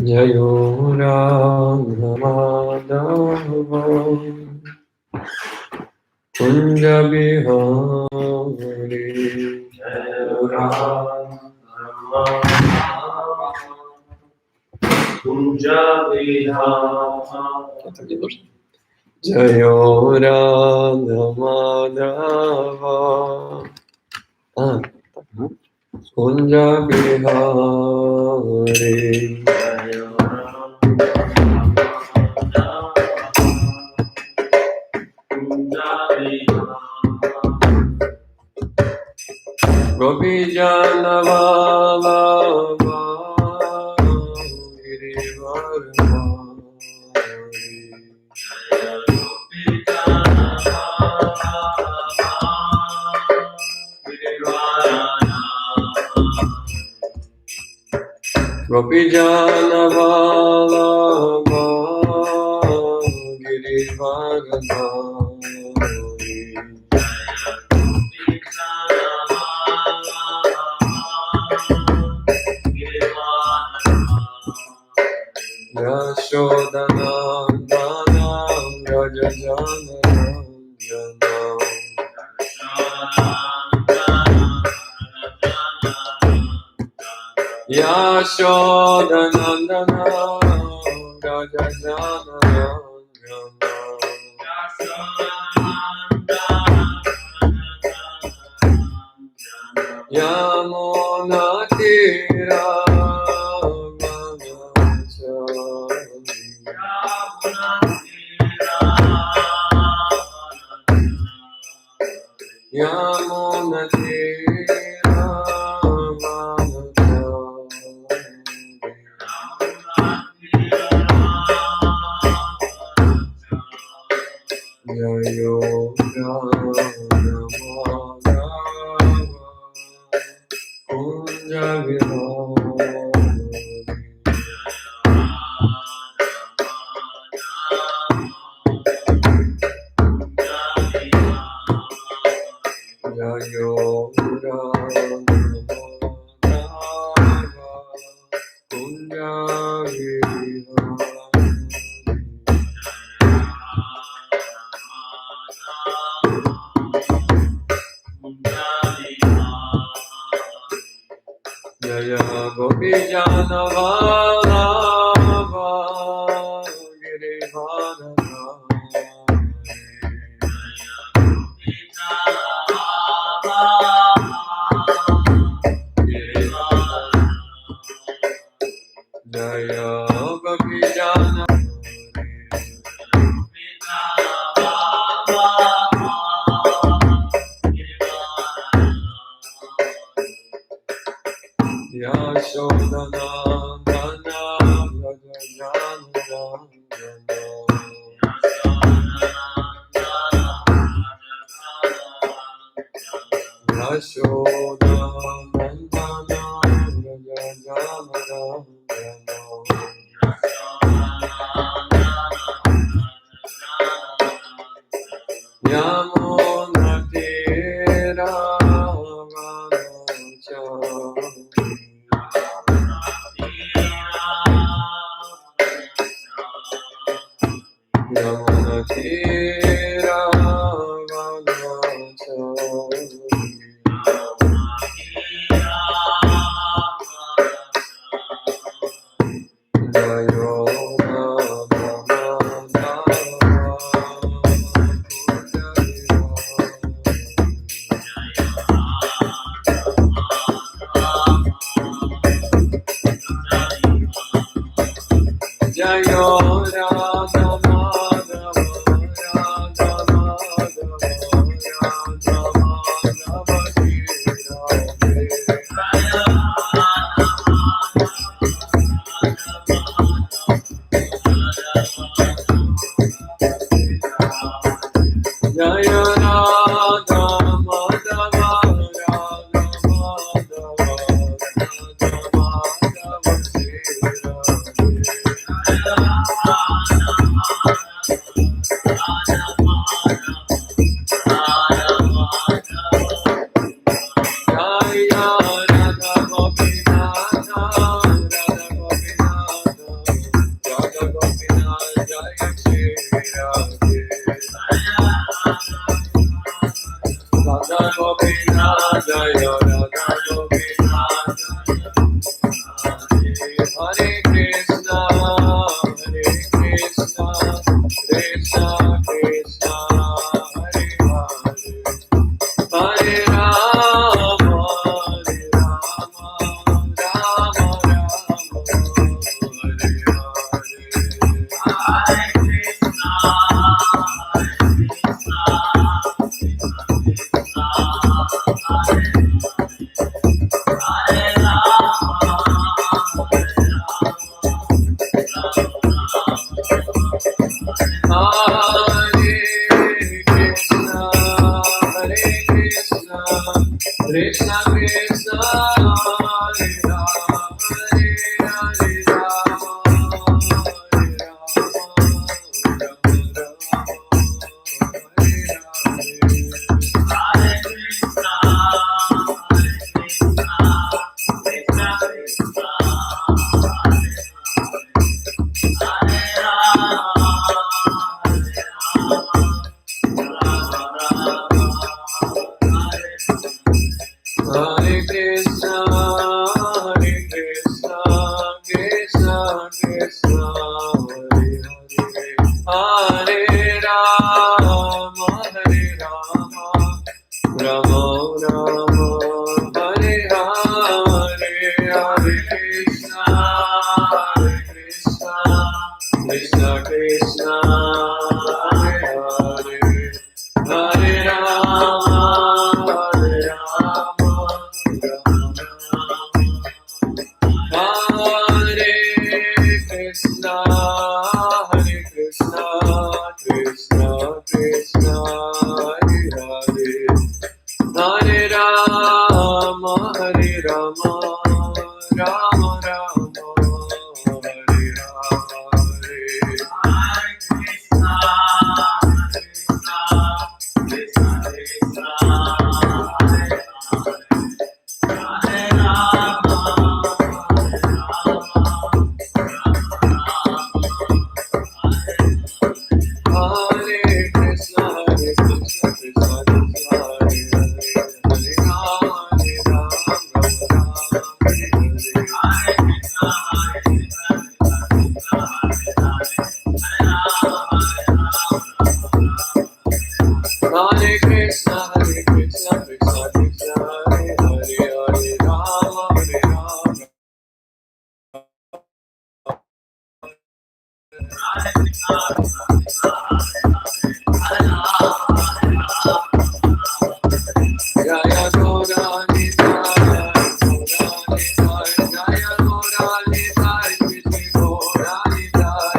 Jayo Radha Madhava Kunja Bihari Jayo Radha Madhava Kunja Bihari Jayo Radha Madhava Kunja Bihari Jayo Gopi Jana Vallabha Gopi Jana Vallabha Girivardhari Yashodanandana Rajajanandana Yashodanandana Rajajanandana Yamuna Tira Yamuna Tira Jayo Radha Kunja Jayo Kunja Jaya Gopi Jana Vallabha Girivardhari Jaya Gopi Jana Yashodanandana Rajajanandana Yashodanandana Rajajanandana Yamuna Tira Yamuna Tira Jayo Radha Madhava Radha Madhava Radha Madhava Jaya Radha Madhava Radha Madhava Radha Madhava Hare Rama, Rama Rama, Hare Hare. Hare Krishna, Hare Krishna, Krishna Krishna, Hare Hare, Hare Rama, Rama Rama, Hare Hare Krishna, Hare Krishna, Krishna Krishna, Hare Hare, Hare Rama, Jaya Gaura Nitai, Jaya Gaura Nitai, Shri Gaura Nitai,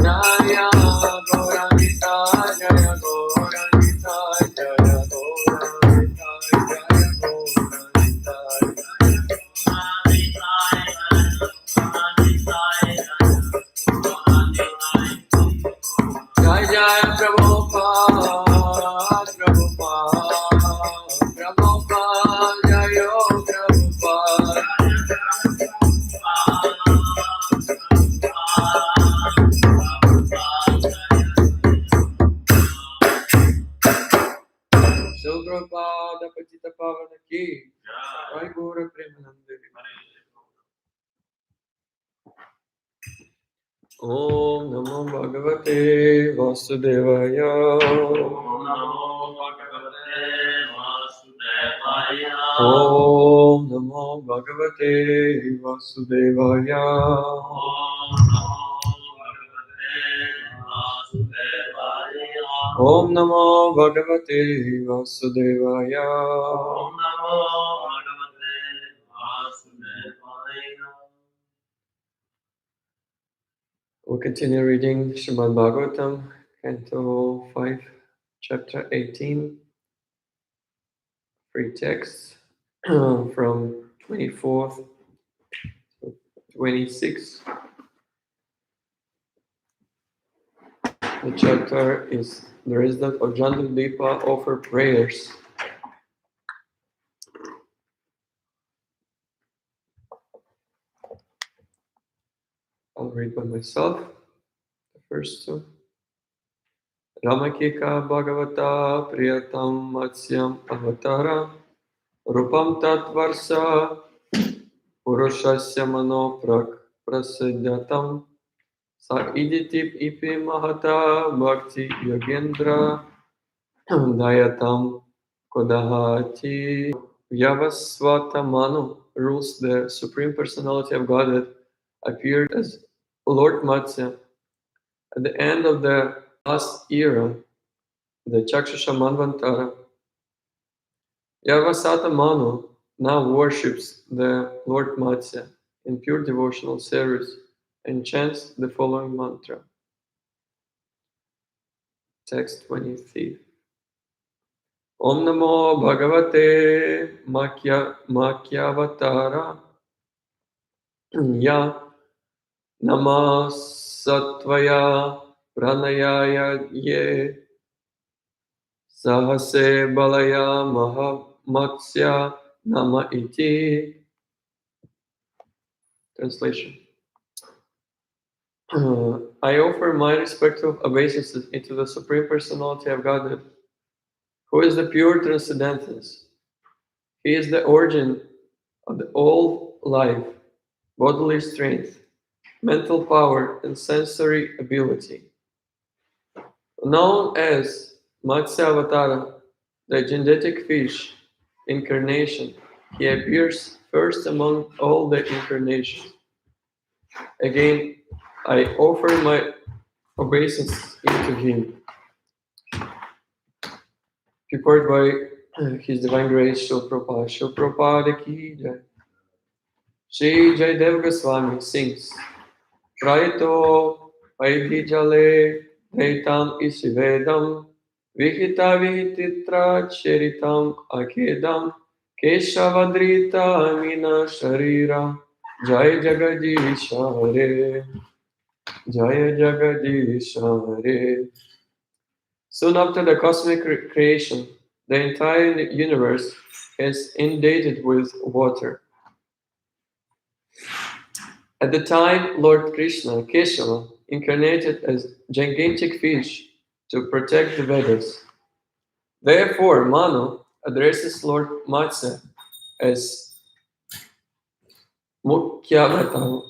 Jaya Gaura Nitai, Jaya Gaura Nitai, Jaya Gaura Nitai, Jaya Gaura Nitai. Jai Jai Prabhupada, Prabhupada, Prabhupada, Jayo Prabhupada. Shil Prabhupada Patita Pavana Ki, Jai Gaura Premanande. Om Namo Bhagavate Vasudevaya. Om Namo Bhagavate Vasudevaya. Om Namo Bhagavate Vasudevaya. Om Namo Bhagavate Vasudevaya. Om Namo Bhagavate Vasudevaya. Om Namo Bhagavate Vasudevaya. We'll continue reading Srimad-Bhagavatam, Canto 5, Chapter 18, free text from 24th to 26th. The chapter is the resident of Jandudipa offer prayers. I'll read by myself, the first two. Ramakika Bhagavata Priyatam Matsyam Avatara Rupam Tatvarsa Purushasya Mano Prasidyatam Sa Iditip Ipi Mahata Bhakti Yogendra Dayatam Kodahati Vyavasvata Manu rules the Supreme Personality of Godhead, appeared as Lord Matsya. At the end of the last era, the Chakshusha Manvantara, Yavasata Manu now worships the Lord Matsya in pure devotional service and chants the following mantra. Text 23. Om Namo Bhagavate Makyavatara Ya Nama Satvaya Pranayaya Ye Sahase Balaya Mahamatsya Nama Iti. Translation. I offer my respectful obeisances into the Supreme Personality of Godhead, who is the pure transcendentness. He is the origin of the all life, bodily strength, mental power, and sensory ability. Known as Matsya Avatara, the genetic fish incarnation, he appears first among all the incarnations. Again, I offer my obeisance into him. Prepared by His Divine Grace, Srila Prabhupada. Srila Prabhupada ki jai. Shri Jaydev Goswami sings, Praito Vaidhi Jale Etam isivedam Vihita vihititra cheritam akedam Keshavadrita mina sharira Jai Jagadisha Hare Jaya Jagadisha Hare. Soon after the cosmic creation, the entire universe is inundated with water. At the time, Lord Krishna, Keshava, incarnated as gigantic fish to protect the Vedas. Therefore, Manu addresses Lord Matsya as Mukhyavatma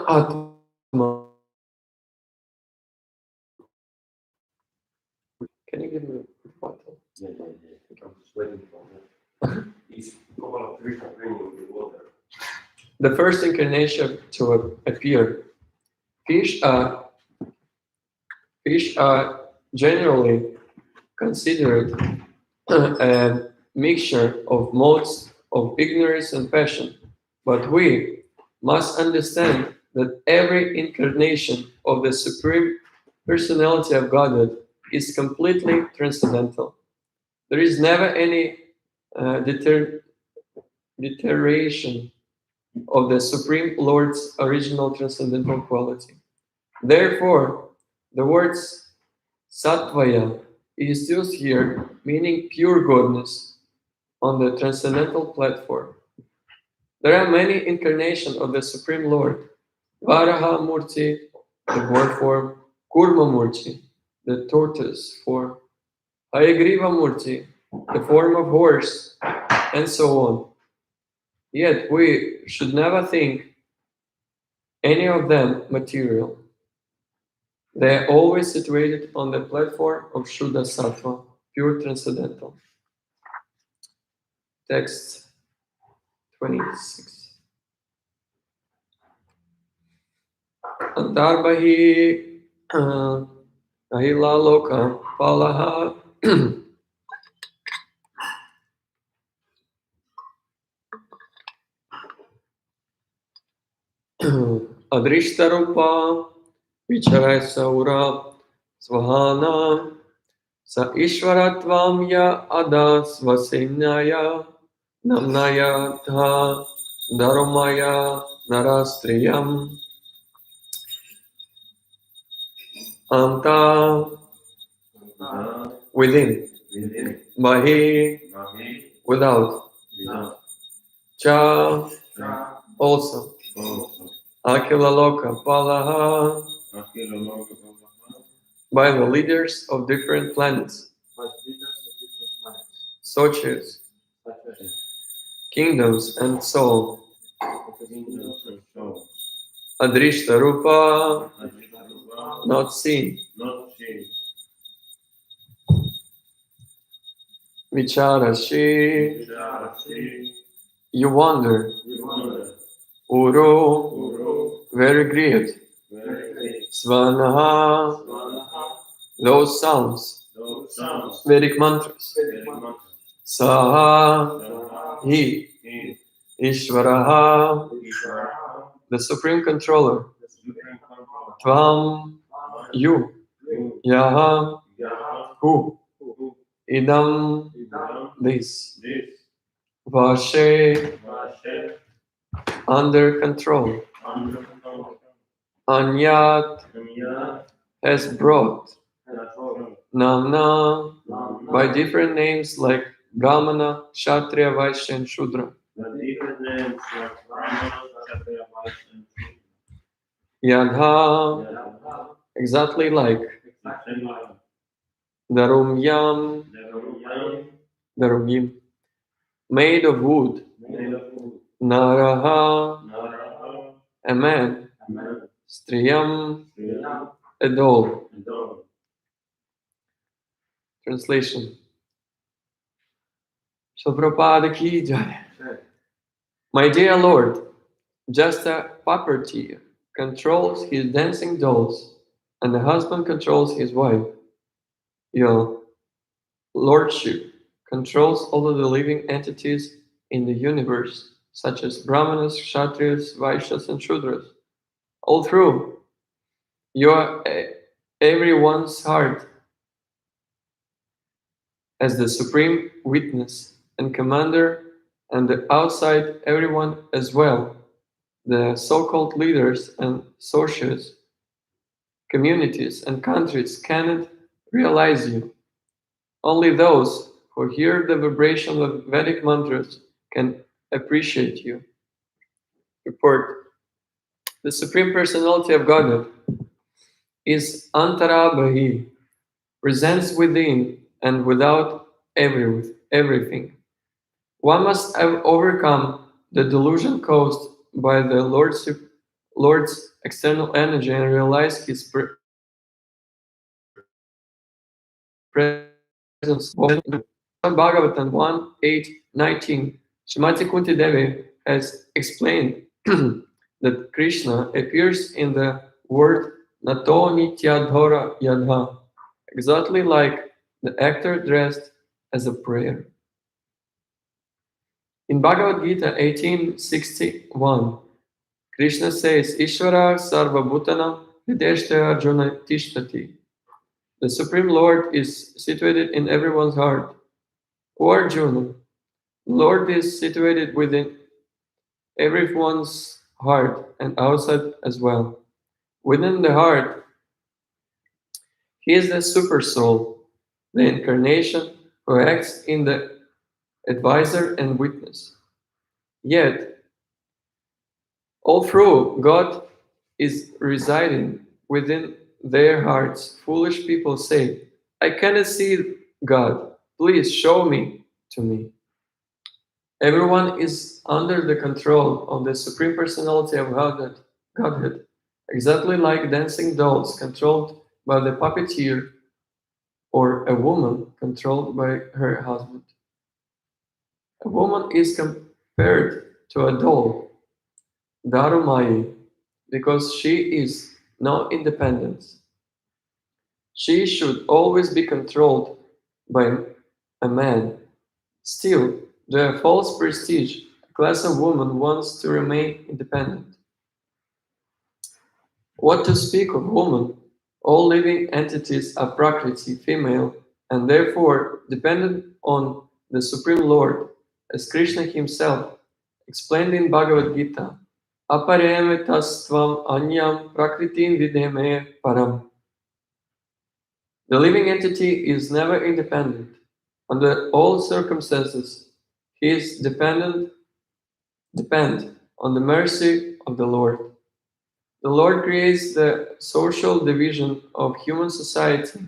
Atma. Can you give me a bottle? Yeah. I'm just waiting for that. He's a couple of drinks drinking the water. The first incarnation to appear. Fish are generally considered a mixture of modes of ignorance and passion, but we must understand that every incarnation of the Supreme Personality of Godhead is completely transcendental. There is never any deterioration of the Supreme Lord's original transcendental quality. Therefore, the words Satvaya is used here, meaning pure goodness on the transcendental platform. There are many incarnations of the Supreme Lord. Varaha Murti, the boar form, Kurma Murti, the tortoise form, Hayagriva Murti, the form of horse, and so on. Yet we should never think any of them material. They are always situated on the platform of Shuddha Sattva, pure transcendental. Text 26. Antarbahi Ahila Loka Palaha Adrishtarupa Vicharai Saura Svahana Sa Ishvaratvam Ya Ada Svasenyaya Namnaya Dha Dharmaya Narastriyam Anta within, Bahi without, Cha also, Akila Loka Palaha by the leaders of different planets, Sochis, kingdoms, and so on. Adrishta Rupa, not seen. Vicharashi, you wonder. Uru, very great. Svanaha, those sounds. Vedic mantras. Saha, he. Ishvaraha, the Supreme Controller. Tvam, you. Yaha, who. Idam, this. Vashe, under control. Anyat, has brought. Namna, by different names like Brahmana, Kshatriya, Vaishya, and Shudra. Yadha, exactly like. Darumyam, Darumyam, made of wood. Naraha, a man. Striyam, a doll. Translation. Shri Prabhupada ki jai. My dear Lord, just a puppeteer controls his dancing dolls, and the husband controls his wife. Your Lordship controls all of the living entities in the universe, such as Brahmanas, Kshatriyas, Vaishyas, and Shudras. All through, you are everyone's heart as the supreme witness and commander, and the outside everyone as well, the so-called leaders and socios, communities and countries cannot realize you. Only those who hear the vibration of Vedic mantras can appreciate you. Report. The Supreme Personality of Godhead is Antarabhahi, presents within and without everything. One must have overcome the delusion caused by the Lord's external energy and realize His presence. Srimad-Bhagavatam 1:8-19, Srimati Kunti Devi has explained that Krishna appears in the word Nato Nityadhara Yadha, exactly like the actor dressed as a prayer. In Bhagavad Gita 18:61, Krishna says, Ishvara Sarva Bhutanam Hrideshte Arjuna Tishtati. The Supreme Lord is situated in everyone's heart. O Arjuna, the Lord is situated within everyone's heart and outside as well. Within the heart, He is the Super Soul, the incarnation who acts in the advisor and witness. Yet, all through God is residing within their hearts, foolish people say, I cannot see God. Please show me to me. Everyone is under the control of the Supreme Personality of Godhead, exactly like dancing dolls controlled by the puppeteer or a woman controlled by her husband. A woman is compared to a doll, Darumai, because she is no independence. She should always be controlled by a man. Still, to a false prestige, a class of women wants to remain independent. What to speak of woman? All living entities are Prakriti, female, and therefore dependent on the Supreme Lord, as Krishna himself explained in Bhagavad Gita. Apareme tastvam anyam prakritim videme param. The living entity is never independent. Under all circumstances, he is depend on the mercy of the Lord. The Lord creates the social division of human society,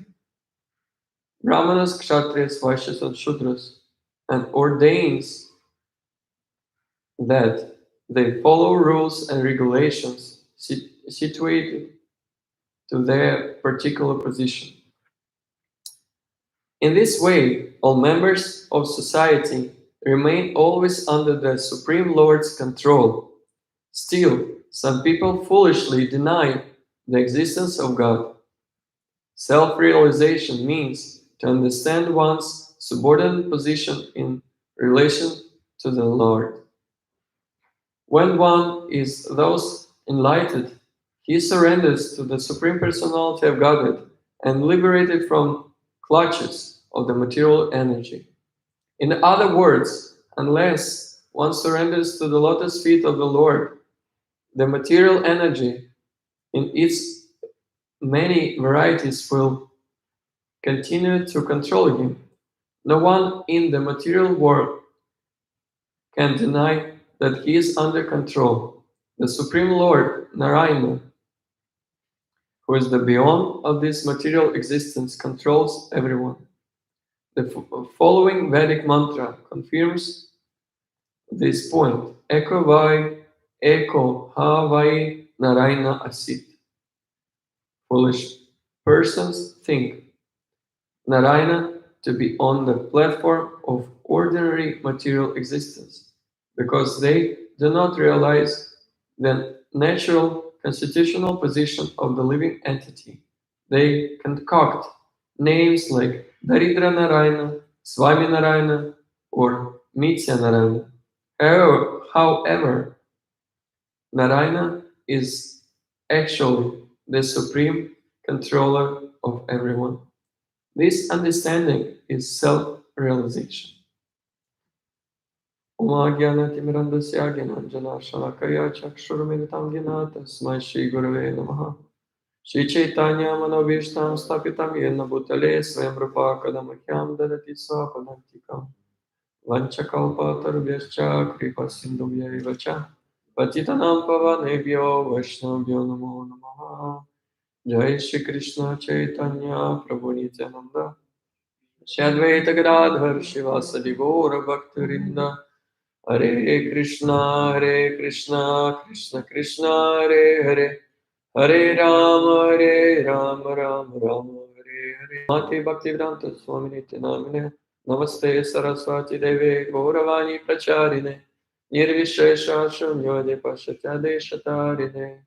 Brahmanas, Kshatriyas, Vaishyas, and Shudras, and ordains that they follow rules and regulations situated to their particular position. In this way, all members of society remain always under the Supreme Lord's control. Still, some people foolishly deny the existence of God. Self-realization means to understand one's subordinate position in relation to the Lord. When one is thus enlightened, he surrenders to the Supreme Personality of Godhead and liberated from clutches of the material energy. In other words, unless one surrenders to the lotus feet of the Lord, the material energy in its many varieties will continue to control him. No one in the material world can deny that he is under control. The Supreme Lord, Narayana, who is the beyond of this material existence, controls everyone. The following Vedic mantra confirms this point. Eko vai, eko ha vai, Narayana asit. Foolish persons think Narayana to be on the platform of ordinary material existence because they do not realize the natural constitutional position of the living entity. They concoct names like Daridra Narayana, Swami Narayana, or Mitsya Narayana. However, Narayana is actually the supreme controller of everyone. This understanding is self-realization. Oma Gyanatimirandasya Gyananjana Shalakaya Chakshurumilitam Gyana Tasmai Shri Gurave Namaha. Shri Chaitanya Manobishtam Stapitam Yena Bhutale Swayam Rupa Kadamakyam Dadati Swapadantikam Vanchakalpa Tarubhyascha Kripa Sindhubhya Vacha Patitanam Pavanebhyo Vaishnavyo Namo Namaha. Jai Shri Krishna Chaitanya Prabhu Nityananda Shri Advaita Gadadhar Shivasadi Gaura Bhaktarinda Hare Krishna Krishna Krishna Hare Hare Hare Ram Ram Hare Hare Mate Bhaktivedanta Swami Nityanamine Namaste Saraswati Deve Gauravani Pracharine Nirvishesha Shunyode Pashatyade Shatarine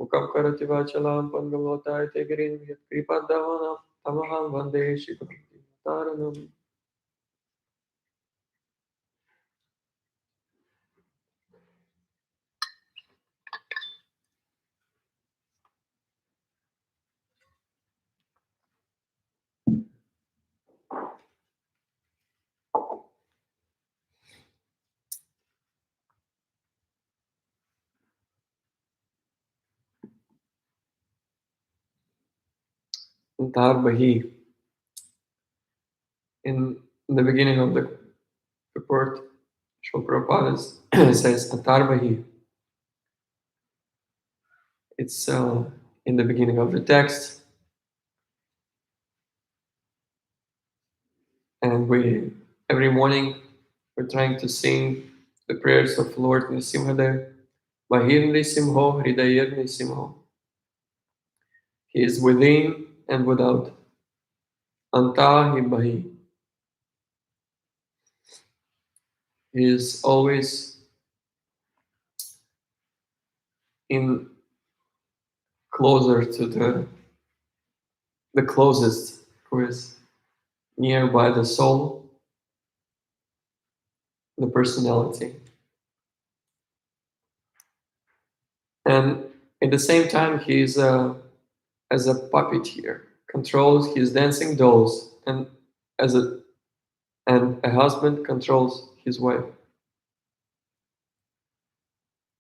Mukam Karati Vachalam Pangavataya Tegirin Kripadavana Tamaham Vande Shikati Taranam. Tarbahi. In the beginning of the report, Srila Prabhupada says Atarbahi. It's in the beginning of the text, and we every morning we're trying to sing the prayers of Lord Nisimhadev. Bahir Nisimho Hridayir Nisimho. He is within and without. Antahi Bahi. He is always in closer to the closest, who is nearby the soul, the personality. And at the same time, he is as a puppeteer, controls his dancing dolls, and a husband controls his wife.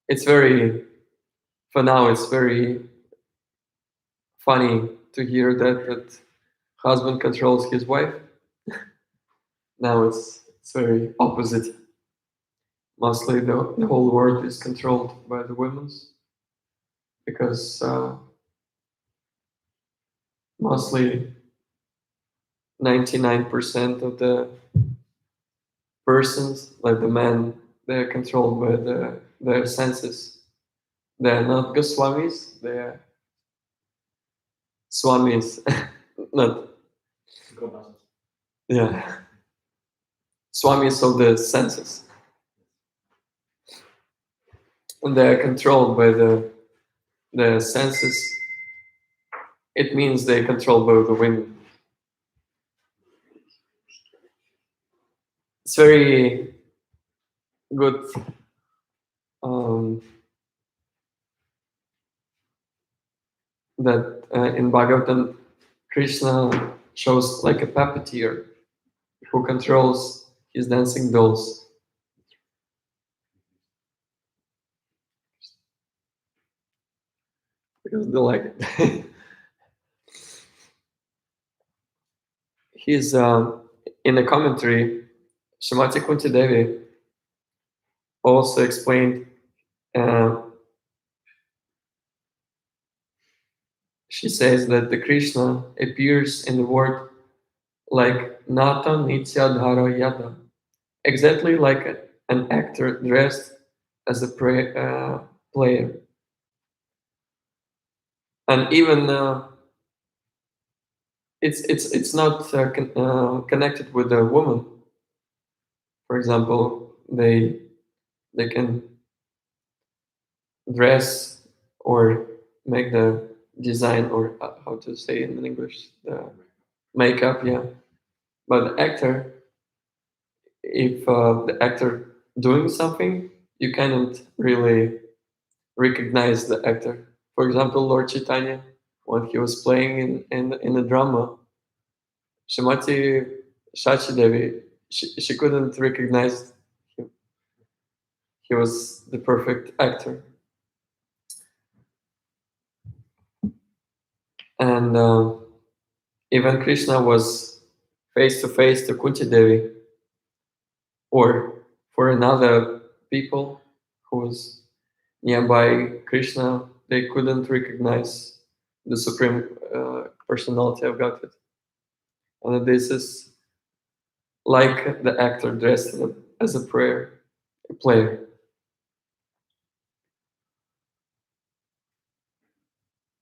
It's very, for now, it's very funny to hear that husband controls his wife. Now it's very opposite. Mostly the whole world is controlled by the women because mostly 99% of the persons, like the men, they're controlled by their senses. They're not Goswamis, they're Swamis. Not, yeah. Swamis of the senses. And they're controlled by the senses. It means they control both the women. It's very good that in Bhagavatam, Krishna shows like a puppeteer who controls his dancing dolls. Because they like it. He's in the commentary, Srimati Kunti Devi also explained. She says that the Krishna appears in the world like Nata Nitya Dhara Yada, exactly like an actor dressed as a player. And even it's not connected with a woman. For example, they can dress or make the design, or how to say in English, the makeup, yeah. But the actor, if the actor doing something, you cannot really recognize the actor. For example, Lord Chaitanya, when he was playing in the drama, Shrimati Shachi Devi, she couldn't recognize him. He was the perfect actor. And even Krishna was face to face to Kunti Devi, or for another people who's nearby Krishna, they couldn't recognize the Supreme Personality of Godhead. And this is like the actor dressed as a player.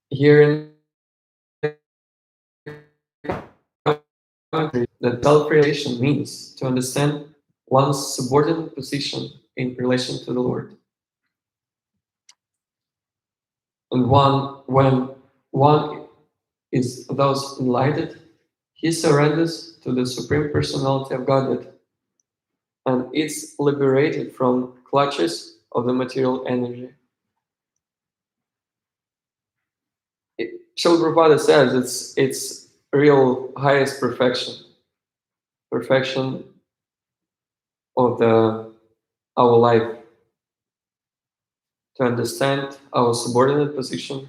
Here in that self-realization means to understand one's subordinate position in relation to the Lord. And when one is thus enlightened, he surrenders to the Supreme Personality of Godhead and is liberated from clutches of the material energy. Srila Prabhupada says it's real highest perfection of our life, to understand our subordinate position,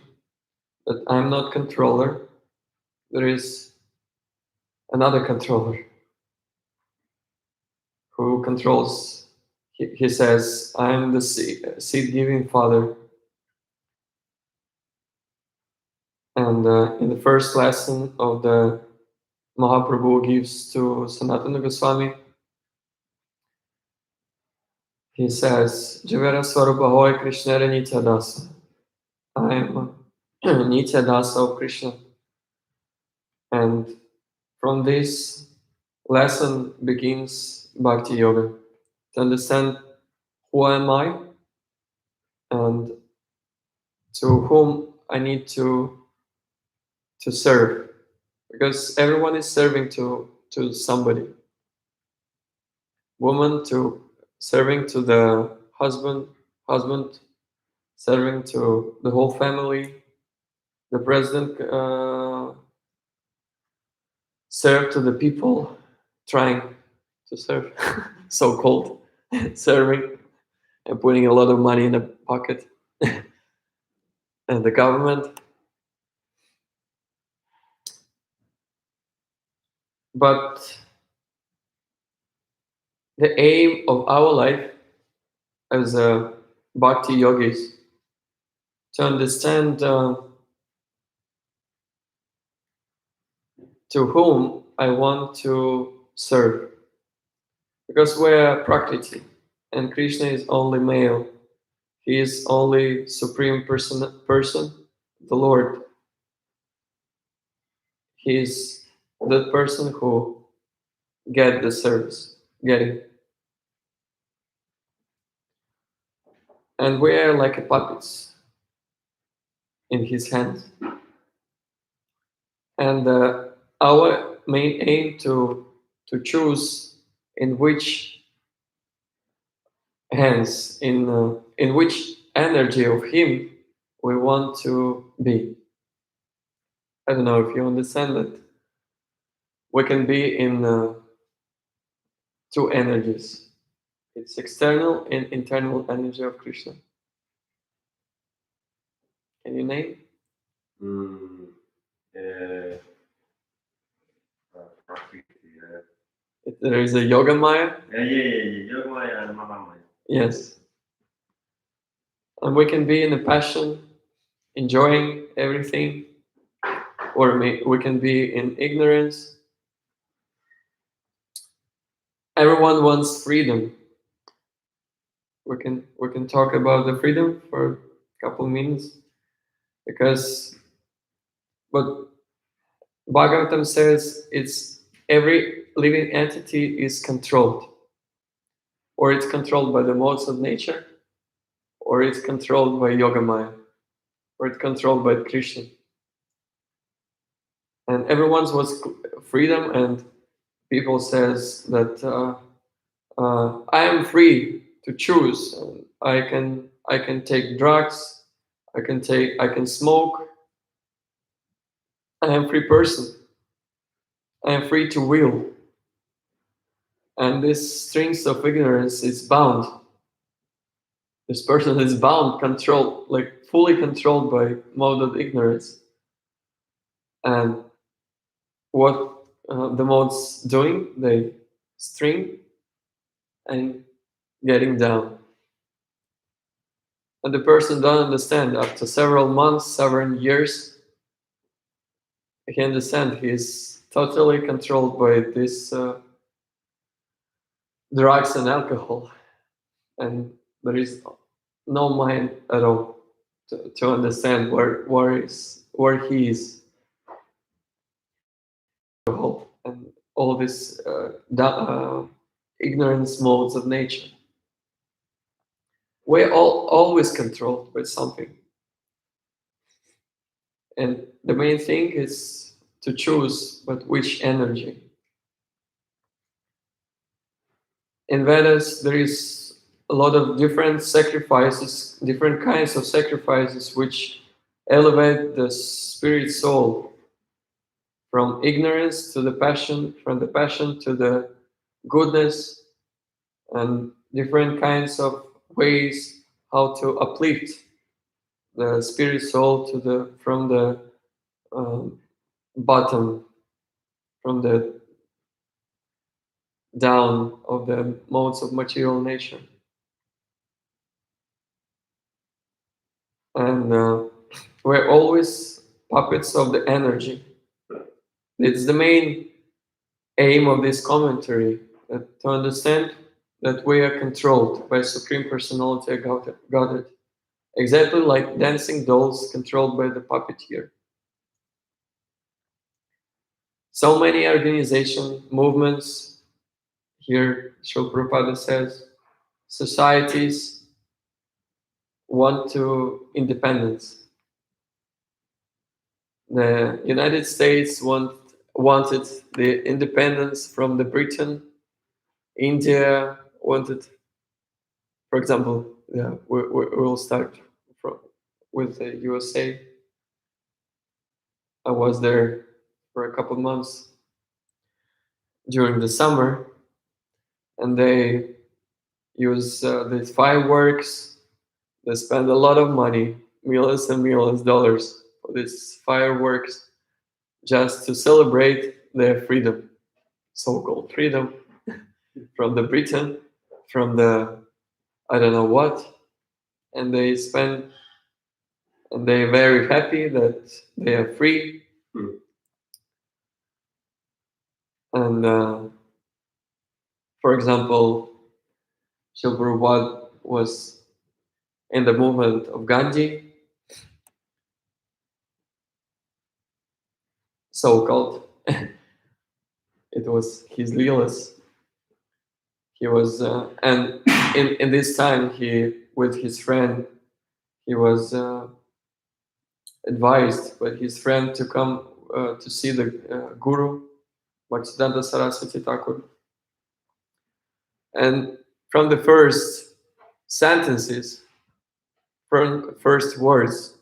that I'm not controller, there is another controller who controls. He says, I'm the seed-giving father. And in the first lesson of the Mahaprabhu gives to Sanatana Goswami, he says, Javera Swarupahoy Krishna Nitya Dasa. I am Nitya Dasa of Krishna. And from this lesson begins Bhakti Yoga, to understand who am I and to whom I need to serve. Because everyone is serving to somebody. Woman to serving to the husband serving to the whole family. The president serve to the people trying to serve, so-called serving, and putting a lot of money in the pocket. And the government. But the aim of our life as bhakti yogis, to understand to whom I want to serve. Because we're Prakriti, and Krishna is only male. He is only supreme person, the Lord. He is the person who get the service, getting. And we are like a puppets in his hands. And our main aim to choose in which hands, in which energy of him we want to be. I don't know if you understand that. We can be in two energies. It's external and internal energy of Krishna. Can you name? There is a Yoga Maya. Yeah. Yoga Maya and Mahamaya. Yes. And we can be in a passion, enjoying everything, or we can be in ignorance. Everyone wants freedom. We can talk about the freedom for a couple minutes, but Bhagavatam says it's every living entity is controlled, or it's controlled by the modes of nature, or it's controlled by Yogamaya, or it's controlled by Krishna. And everyone wants freedom, and people says that I am free to choose. I can take drugs. I can smoke. I am free person. I am free to will. And this strings of ignorance is bound. This person is bound, controlled, like fully controlled by mode of ignorance. And what the mode's doing, they string and getting down. And the person don't understand. After several months, several years, he understand he's totally controlled by this drugs and alcohol, and there is no mind at all to understand where he is. And all these ignorance modes of nature. We're all always controlled by something. And the main thing is to choose but which energy. In Vedas, there is a lot of different sacrifices, different kinds of sacrifices which elevate the spirit soul from ignorance to the passion, from the passion to the goodness, and different kinds of ways how to uplift the spirit soul to the from the um, bottom, from the down of the modes of material nature. And we're always puppets of the energy. It's the main aim of this commentary, to understand that we are controlled by Supreme Personality of Godhead, exactly like dancing dolls controlled by the puppeteer. So many organization movements, here Srila Prabhupada says, societies want to independence. The United States wanted the independence from the Britain. India wanted, for example, yeah, we'll start from, with the USA. I was there for a couple of months during the summer, and they use these fireworks. They spend a lot of money, millions and millions of dollars for these fireworks, just to celebrate their freedom, so-called freedom from the Britain, from the I don't know what, and they spend, and they're very happy that they are free. And for example, Srila Prabhupada was in the movement of Gandhi, so-called. It was his leelas. He was, and in this time, he with his friend, he was advised by his friend to come to see the Guru, Bhaktisiddhanta Saraswati Thakur. And from the first sentences, from first words,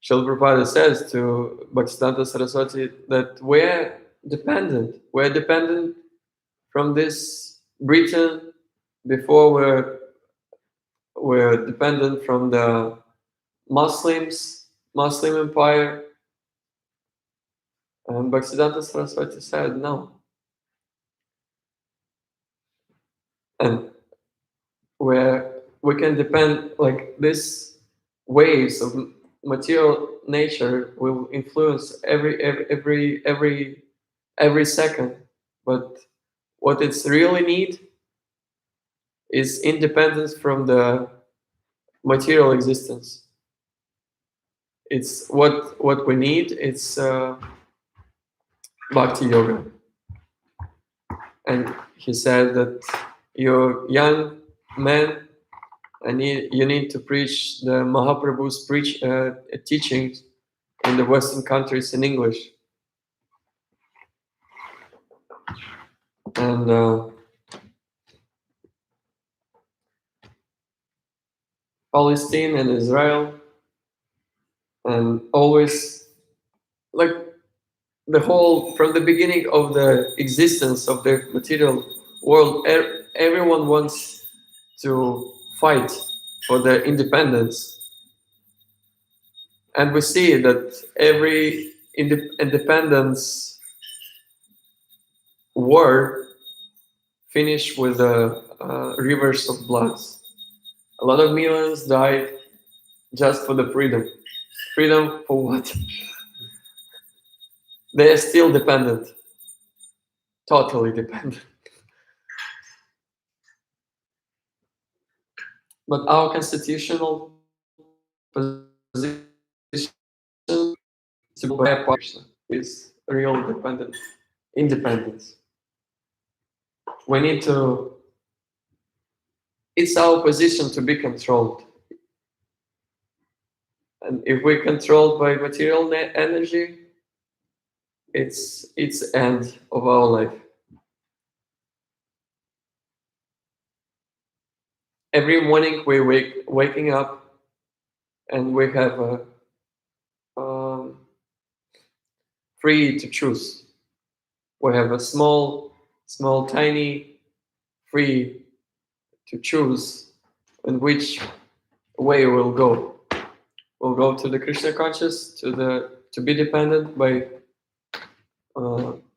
Srila Prabhupada says to Bhaktisiddhanta Saraswati that we're dependent from this Britain. Before we're dependent from the Muslim empire. And Bhaktisiddhanta Saraswati said no. And where we can depend, like this waves of material nature will influence every second, but what it's really need is independence from the material existence. It's what we need. It's bhakti yoga. And he said that you're young men, and you need to preach the Mahaprabhu's teachings in the Western countries in English. And Palestine and Israel, and always like the whole, from the beginning of the existence of the material world, everyone wants to fight for their independence. And we see that every independence war finished with rivers of blood. A lot of millions died just for the freedom. Freedom for what? They are still dependent, totally dependent. But our constitutional position to be a person is real independence. We need to, it's our position to be controlled. And if we're controlled by material energy, it's end of our life. Every morning we waking up, and we have free to choose. We have a small, tiny, free to choose in which way we'll go. We'll go to the Krishna conscious, to be dependent by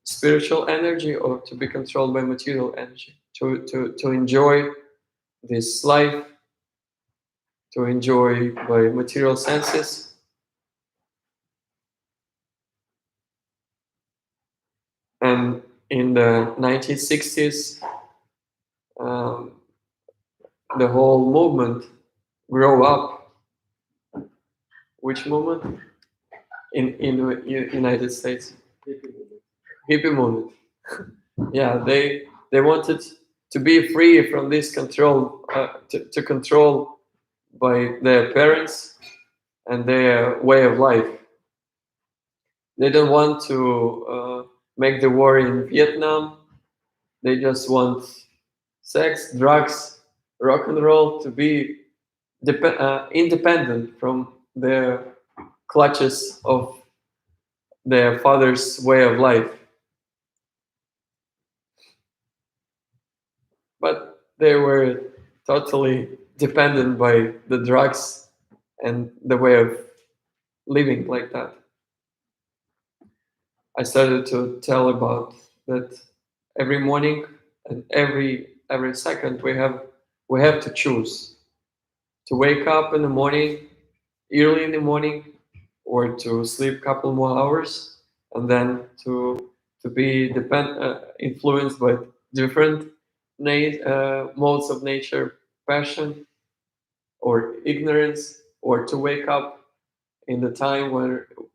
spiritual energy, or to be controlled by material energy. To enjoy this life, to enjoy by material senses. And in the 1960s, the whole movement grew up. Which movement? In United States, hippie movement. Yeah, they wanted to be free from this control, to control by their parents and their way of life. They don't want to make the war in Vietnam. They just want sex, drugs, rock and roll, to be independent from their clutches of their father's way of life. But they were totally dependent by the drugs and the way of living like that. I started to tell about that every morning and every second we have to choose to wake up in the morning, early in the morning, or to sleep a couple more hours, and then to be influenced by different modes of nature, passion or ignorance, or to wake up in the time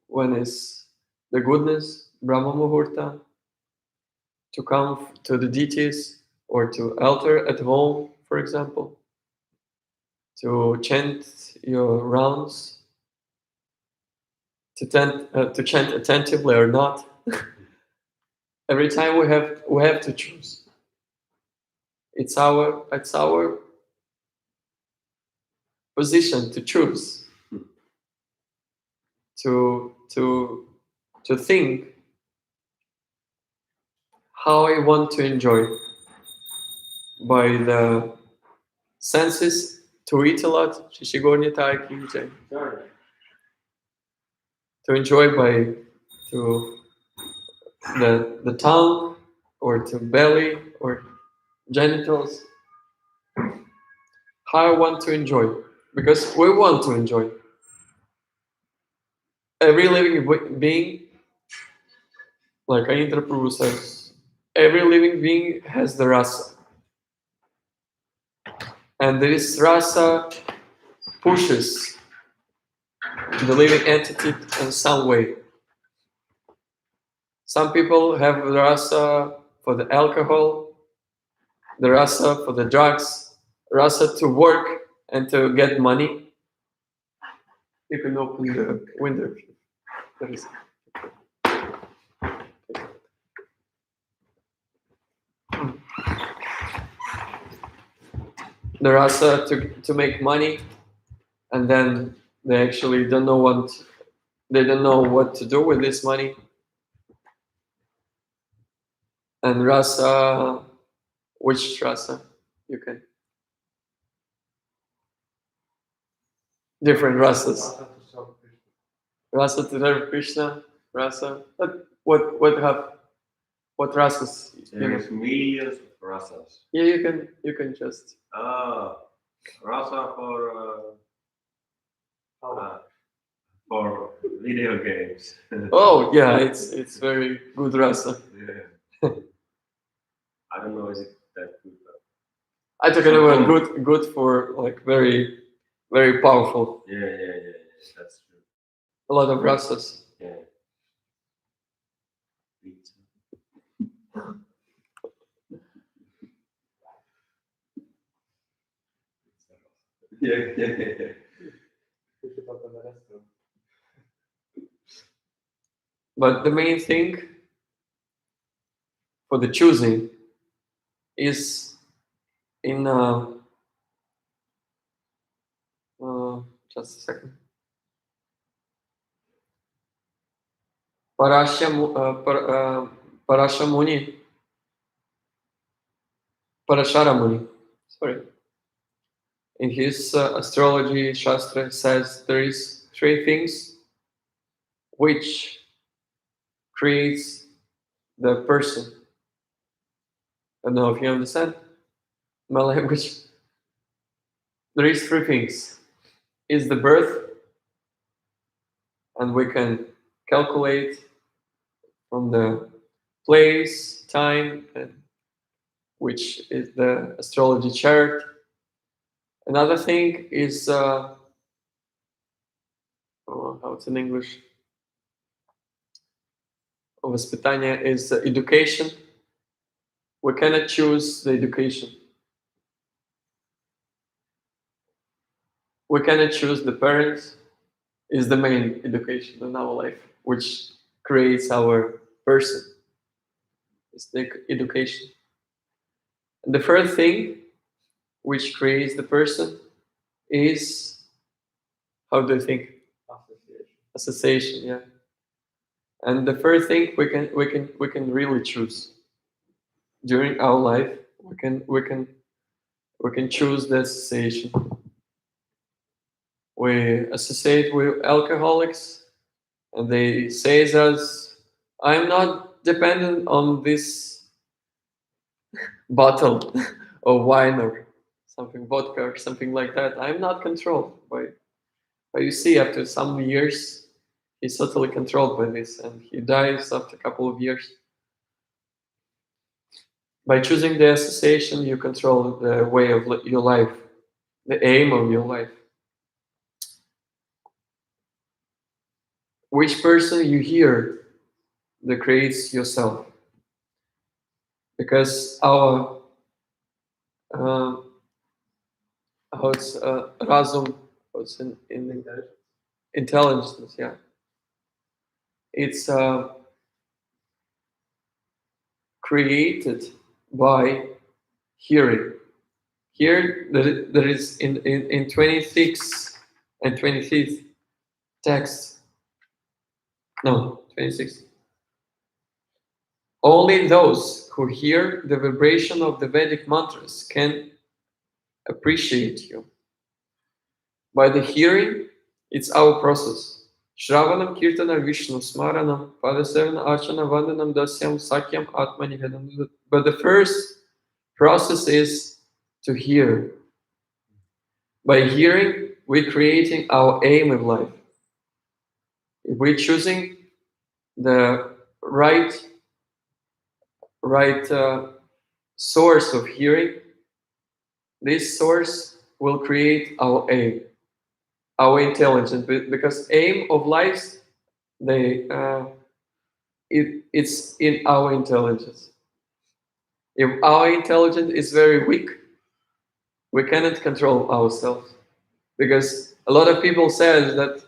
when is the goodness, Brahma Muhurta, to come to the deities or to altar at home, for example, to chant your rounds, to chant attentively or not. Every time we have to choose. It's our position to choose, to think how I want to enjoy by the senses, to eat a lot, to enjoy by to the tongue, or to belly, or genitals. How I want to enjoy, because we want to enjoy. Every living being, like Anindra Prabhu says, every living being has the rasa. And this rasa pushes the living entity in some way. Some people have the rasa for the alcohol, the rasa for the drugs, rasa to work and to get money. You can open the window. There is. The rasa to make money, and then they actually don't know They don't know what to do with this money. And rasa, which rasa? You can different rasas. Rasa to serve Krishna, rasa. What rasas? There is millions of rasas. Yeah, you can just Rasa for video games. oh yeah, it's very good rasa. Yeah. I don't know, is it that good? I took it about good for like very very powerful. Yeah, that's true. A lot of rasas. Yeah. Pizza. Yeah. But the main thing for the choosing is in just a second. Parasha Muni, Parashara Muni, sorry. In his astrology shastra says there is three things which creates the person. I don't know if you understand my language. There is three things. Is the birth, and we can calculate from the place, time, and which is the astrology chart. Another thing is how it's in English. Воспитание is education. We cannot choose the education. We cannot choose the parents. Is the main education in our life, which creates our person. It's the education. And the third thing, which creates the person, is how do you think? Association, yeah. And the third thing we can really choose during our life. We can choose the association. We associate with alcoholics, and they say us, "I'm not dependent on this bottle of wine or something, vodka or something like that. I'm not controlled by." But you see, after some years, he's totally controlled by this, and he dies after a couple of years. By choosing the association, you control the way of your life, the aim of your life. Which person you hear that creates yourself. Because our how it's razum, what's in intelligence, yeah. It's created by hearing. Here, there is in 26 and 25th text. No, 26. Only those who hear the vibration of the Vedic mantras can appreciate you. By the hearing, it's our process. Shravanam, Kirtanam, Vishnu, Smaranam, Padasevana, Archana, Vandanam, Dasyam, Sakyam, Atmanivedam. But the first process is to hear. By hearing, we're creating our aim in life. If we're choosing the right source of hearing, this source will create our aim, our intelligence. Because aim of life, it's in our intelligence. If our intelligence is very weak, we cannot control ourselves. Because a lot of people say that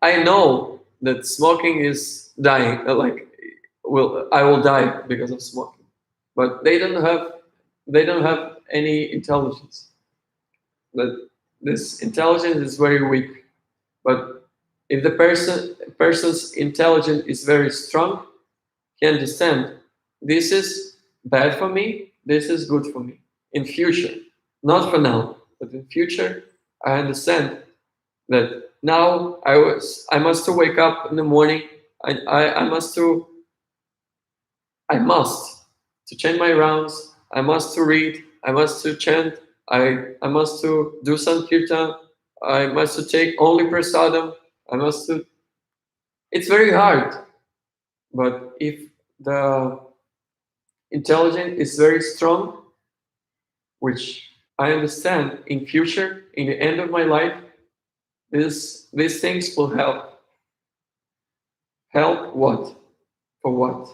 I know that smoking is dying, I will die because of smoking, but they don't have any intelligence. That this intelligence is very weak, but If the person's intelligence is very strong, he understands this is bad for me, this is good for me. In future, not for now, but in future, I understand that now I must to wake up in the morning. I must to change my rounds. I must to read. I must to chant. I must to do some kirtan. I must to take only prasadam. I must to. It's very hard, but if the intelligence is very strong, which I understand in future, in the end of my life, these things will help. Help what? For what?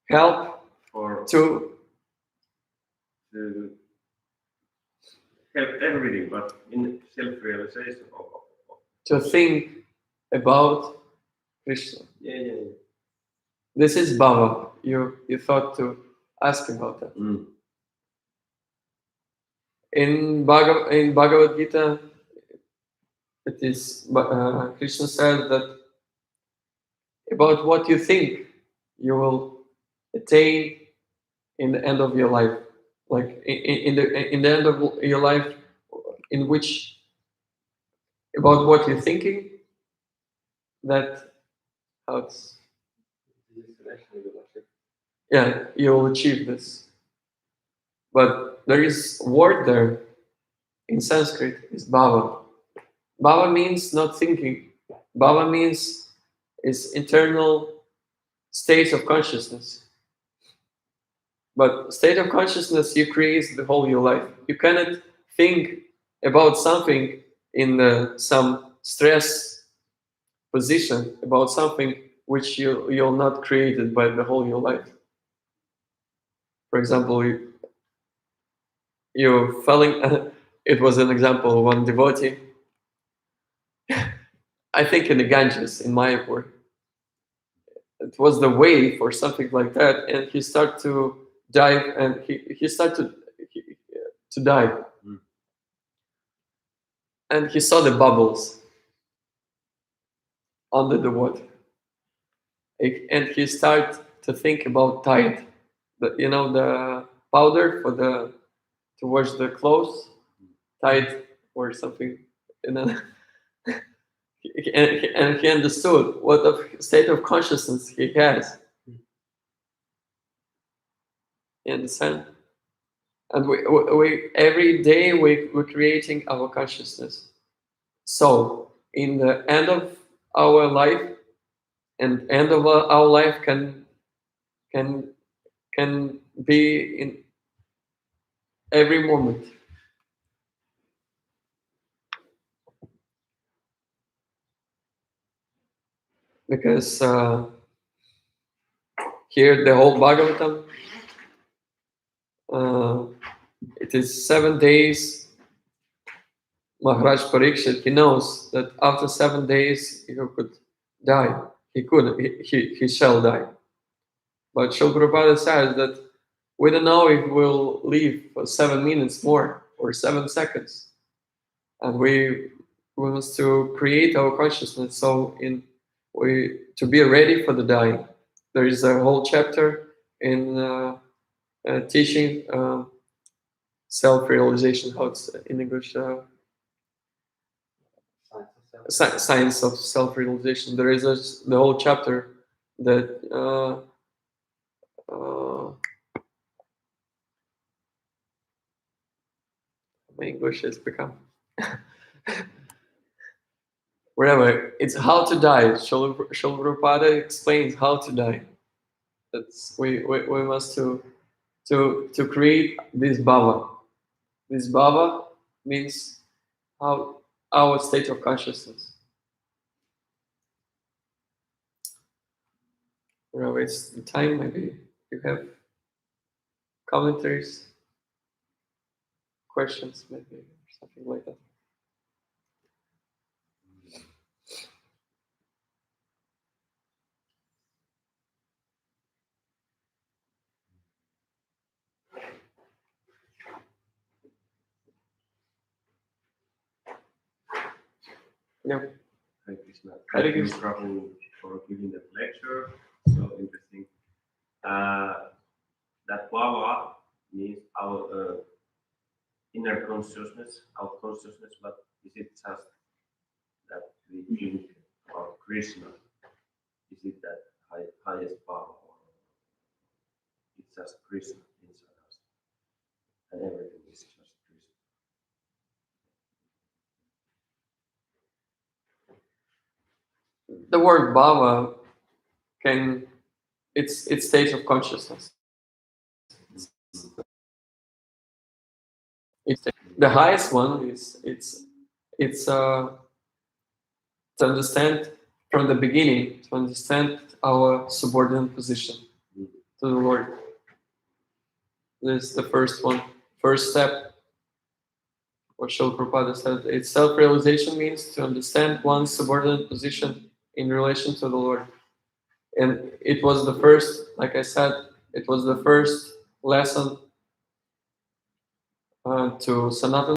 Help Or to to help everything, but in self-realization think about Krishna. Yeah. This is Bhava. You thought to ask about that. Mm. In Bhagavad Gita, it is Krishna said that about what you think you will attain in the end of your life, like in the end of your life, in which about what you're thinking, that how it's, yeah, you'll achieve this. But there is a word there in Sanskrit is bhava. Bhava means not thinking. Bhava means is internal state of consciousness. But state of consciousness you create the whole your life. You cannot think about something in some stress position about something which you're not created by the whole your life. For example, you're falling. It was an example of one devotee. I think in the Ganges in Mayapur. It was the wave or something like that, and he started to dive, and he started to dive, and he saw the bubbles under the water, and he started to think about tide, the powder for the to wash the clothes, tide or something, and then and he understood what of state of consciousness he has. You understand? And we every day we're creating our consciousness. So in the end of our life, and end of our life can can be in every moment. Because here the whole Bhagavatam, it is 7 days. Maharaj Parikshit, he knows that after 7 days he could die. He shall die. But Srila Prabhupada says that we don't know if we'll live for 7 minutes more or 7 seconds. And we must to create our consciousness to be ready for the dying. There is a whole chapter in teaching self-realization, how it's in English, science of self-realization. There is the whole chapter that my English has become whatever. It's how to die. Srila Prabhupada explains how to die. That's we must to create this bhava. This bhava means how our state of consciousness. Whatever it's the time, maybe you have commentaries, questions, maybe or something like that. Yep. Hare Krishna. Hare Thank you, Krishna. Prabhu, for giving that lecture. So interesting. That Bhava means our inner consciousness, our consciousness, but is it just that we think about Krishna? Is it that highest Bhava? Or it's just Krishna inside us? And everything is just Krishna. The word bhava can, it's state of consciousness. It's the highest one is it's to understand from the beginning, to understand our subordinate position to the Lord. This is the first one, first step. What Srila Prabhupada said, it's self-realization means to understand one's subordinate position in relation to the Lord. And it was the first, like I said, it was the first lesson to Sanatana